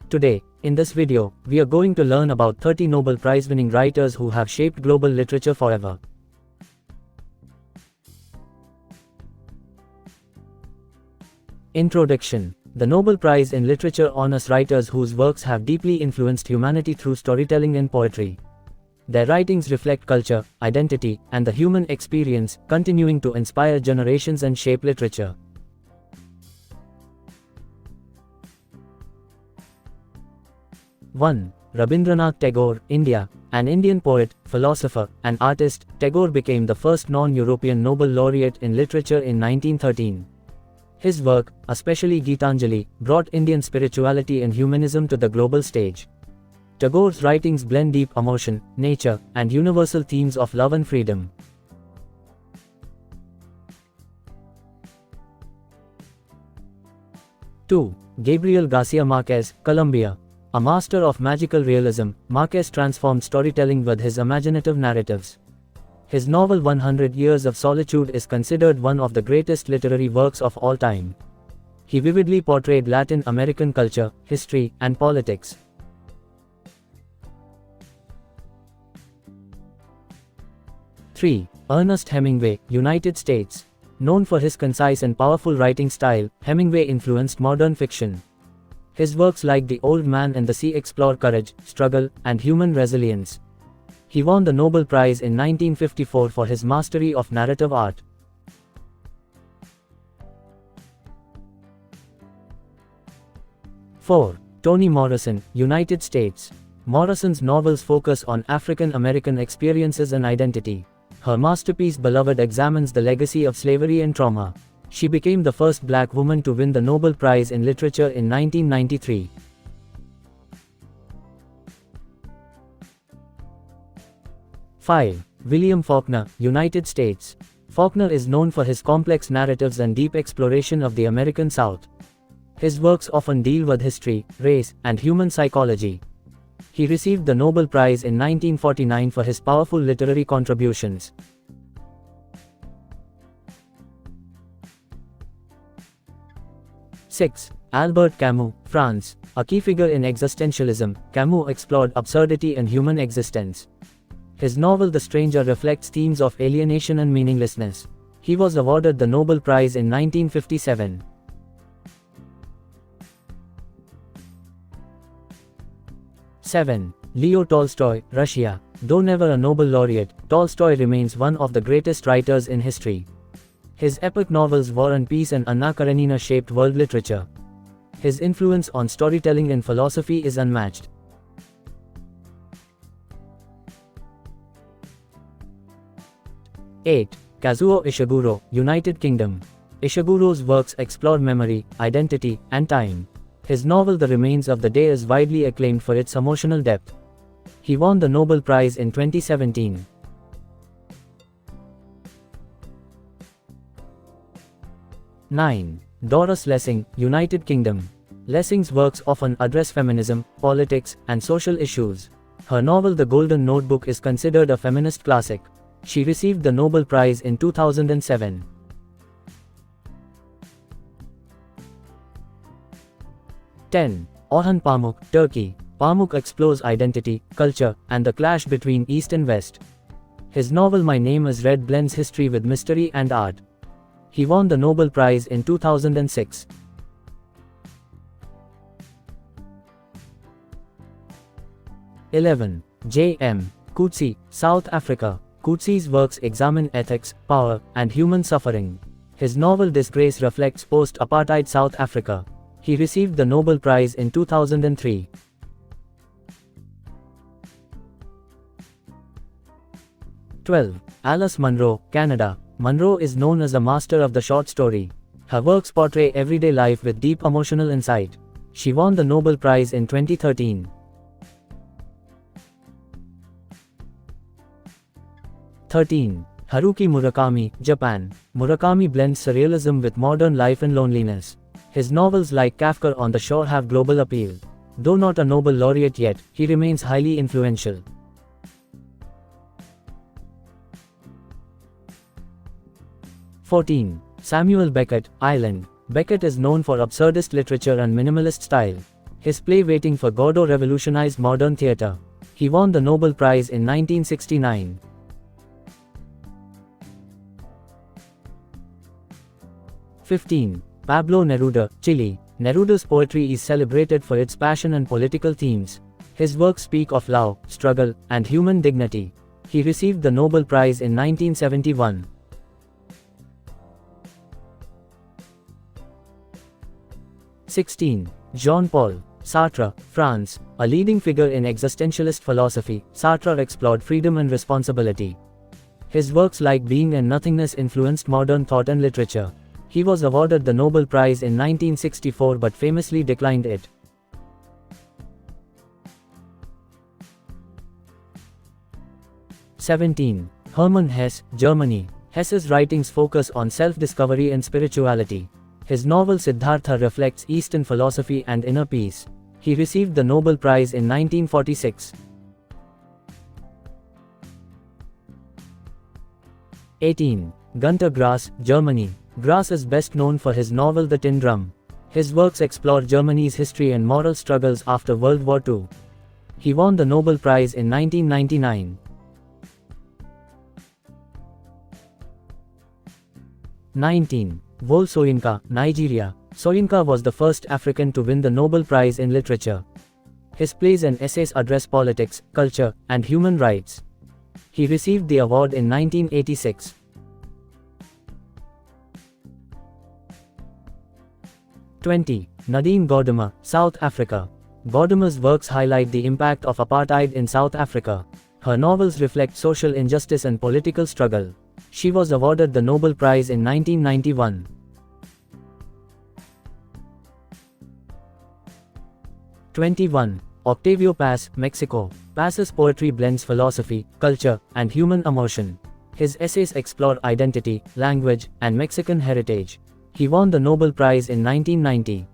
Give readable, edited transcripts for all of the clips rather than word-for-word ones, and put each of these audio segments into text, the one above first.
Today, in this video, we are going to learn about 30 Nobel Prize-winning writers who have shaped global literature forever. Introduction. The Nobel Prize in Literature honors writers whose works have deeply influenced humanity through storytelling and poetry. Their writings reflect culture, identity, and the human experience, continuing to inspire generations and shape literature. One. Rabindranath Tagore, India. An Indian poet, philosopher, and artist, Tagore became the first non-European Nobel laureate in literature in 1913. His work, especially Gitanjali, brought Indian spirituality and humanism to the global stage. Tagore's writings blend deep emotion, nature, and universal themes of love and freedom. 2. Gabriel Garcia Marquez, Colombia. A master of magical realism, Marquez transformed storytelling with his imaginative narratives. His novel 100 Years of Solitude is considered one of the greatest literary works of all time. He vividly portrayed Latin American culture, history, and politics. 3. Ernest Hemingway, United States. Known for his concise and powerful writing style, Hemingway influenced modern fiction. His works like The Old Man and the Sea explore courage, struggle, and human resilience. He won the Nobel Prize in 1954 for his mastery of narrative art. 4. Toni Morrison, United States. Morrison's novels focus on African American experiences and identity. Her masterpiece Beloved examines the legacy of slavery and trauma. She became the first black woman to win the Nobel Prize in Literature in 1993. Five. William Faulkner, United States. Faulkner is known for his complex narratives and deep exploration of the American South. His works often deal with history, race, and human psychology. He received the Nobel Prize in 1949 for his powerful literary contributions. 6. Albert Camus, France. A key figure in existentialism, Camus explored absurdity and human existence. His novel The Stranger reflects themes of alienation and meaninglessness. He was awarded the Nobel Prize in 1957. 7. Leo Tolstoy, Russia. Though never a Nobel laureate, Tolstoy remains one of the greatest writers in history. His epic novels War and Peace and Anna Karenina shaped world literature. His influence on storytelling and philosophy is unmatched. 8. Kazuo Ishiguro, United Kingdom. Ishiguro's works explore memory, identity, and time. His novel The Remains of the Day is widely acclaimed for its emotional depth. He won the Nobel Prize in 2017. 9. Doris Lessing, United Kingdom. Lessing's works often address feminism, politics, and social issues. Her novel The Golden Notebook is considered a feminist classic. She received the Nobel Prize in 2007. 10. Orhan Pamuk, Turkey. Pamuk explores identity, culture, and the clash between East and West. His novel My Name is Red blends history with mystery and art. He won the Nobel Prize in 2006. 11. J. M. Coetzee, South Africa. Coetzee's works examine ethics, power, and human suffering. His novel Disgrace reflects post-apartheid South Africa. He received the Nobel Prize in 2003. 12. Alice Munro, Canada. Munro is known as a master of the short story. Her works portray everyday life with deep emotional insight. She won the Nobel Prize in 2013. 13. Haruki Murakami, Japan. Murakami blends surrealism with modern life and loneliness. His novels like Kafka on the Shore have global appeal. Though not a Nobel laureate yet, he remains highly influential. 14. Samuel Beckett, Ireland. Beckett is known for absurdist literature and minimalist style. His play Waiting for Godot revolutionized modern theatre. He won the Nobel Prize in 1969. #15. Pablo Neruda, Chile. Neruda's poetry is celebrated for its passion and political themes. His works speak of love, struggle, and human dignity. He received the Nobel Prize in 1971. #16. Jean-Paul Sartre, France. A leading figure in existentialist philosophy, Sartre explored freedom and responsibility. His works like Being and Nothingness influenced modern thought and literature. He was awarded the Nobel Prize in 1964 but famously declined it. #17. Hermann Hesse, Germany. Hesse's writings focus on self-discovery and spirituality. His novel Siddhartha reflects Eastern philosophy and inner peace. He received the Nobel Prize in 1946. #18. Günter Grass, Germany. Grass is best known for his novel The Tin Drum. His works explore Germany's history and moral struggles after World War II. He won the Nobel Prize in 1999. #19. Wole Soyinka, Nigeria. Soyinka was the first African to win the Nobel Prize in Literature. His plays and essays address politics, culture, and human rights. He received the award in 1986. #20. Nadine Gordimer, South Africa. Gordimer's works highlight the impact of apartheid in South Africa. Her novels reflect social injustice and political struggle. She was awarded the Nobel Prize in 1991. #21. Octavio Paz, Mexico. Paz's poetry blends philosophy, culture, and human emotion. His essays explore identity, language, and Mexican heritage. He won the Nobel Prize in 1990.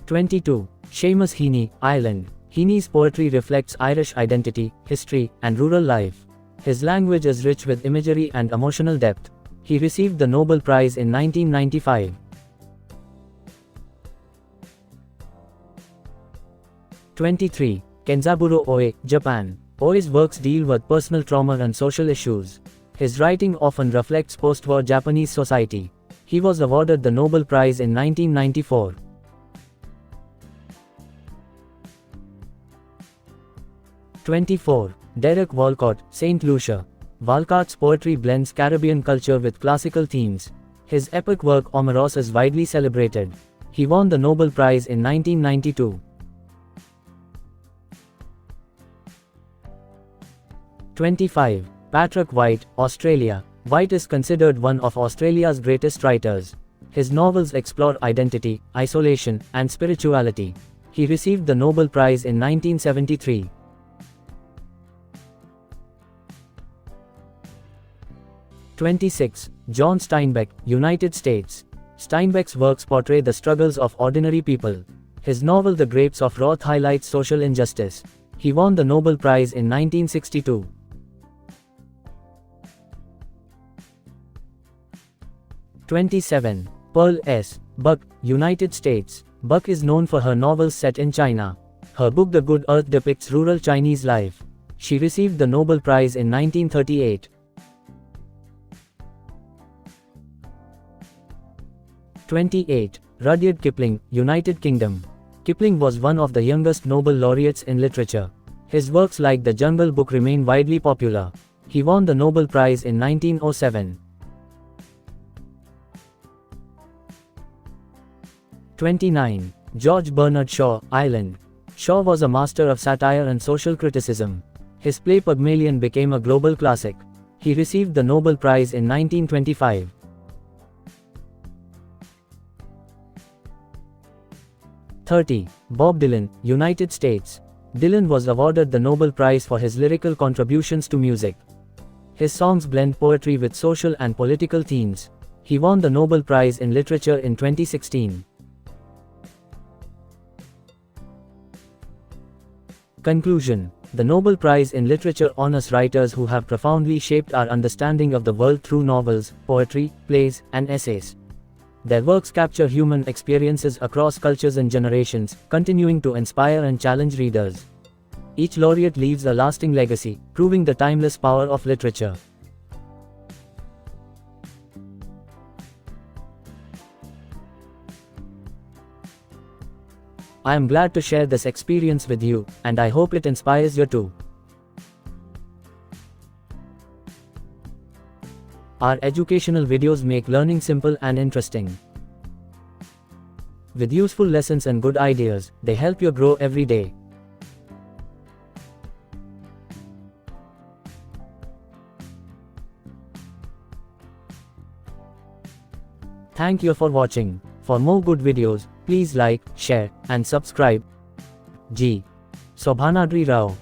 #22. Seamus Heaney, Ireland. Heaney's poetry reflects Irish identity, history, and rural life. His language is rich with imagery and emotional depth. He received the Nobel Prize in 1995. #23. Kenzaburo Oe, Japan. Oe's works deal with personal trauma and social issues. His writing often reflects post-war Japanese society. He was awarded the Nobel Prize in 1994. #24. Derek Walcott, St. Lucia. Walcott's poetry blends Caribbean culture with classical themes. His epic work Omeros is widely celebrated. He won the Nobel Prize in 1992. #25. Patrick White, Australia. White is considered one of Australia's greatest writers. His novels explore identity, isolation, and spirituality. He received the Nobel Prize in 1973. #26. John Steinbeck, United States. Steinbeck's works portray the struggles of ordinary people. His novel The Grapes of Wrath highlights social injustice. He won the Nobel Prize in 1962. #27. Pearl S. Buck, United States. Buck is known for her novels set in China. Her book The Good Earth depicts rural Chinese life. She received the Nobel Prize in 1938. #28. Rudyard Kipling, United Kingdom. Kipling was one of the youngest Nobel laureates in literature. His works like The Jungle Book remain widely popular. He won the Nobel Prize in 1907. #29. George Bernard Shaw, Ireland. Shaw was a master of satire and social criticism. His play Pygmalion became a global classic. He received the Nobel Prize in 1925. #30. Bob Dylan, United States. Dylan was awarded the Nobel Prize for his lyrical contributions to music. His songs blend poetry with social and political themes. He won the Nobel Prize in Literature in 2016. Conclusion. The Nobel Prize in Literature honors writers who have profoundly shaped our understanding of the world through novels, poetry, plays, and essays. Their works capture human experiences across cultures and generations, continuing to inspire and challenge readers. Each laureate leaves a lasting legacy, proving the timeless power of literature. I am glad to share this experience with you, and I hope it inspires you too. Our educational videos make learning simple and interesting. With useful lessons and good ideas, they help you grow every day. Thank you for watching. For more good videos, please like, share, and subscribe. G. Sobhanadri Rao.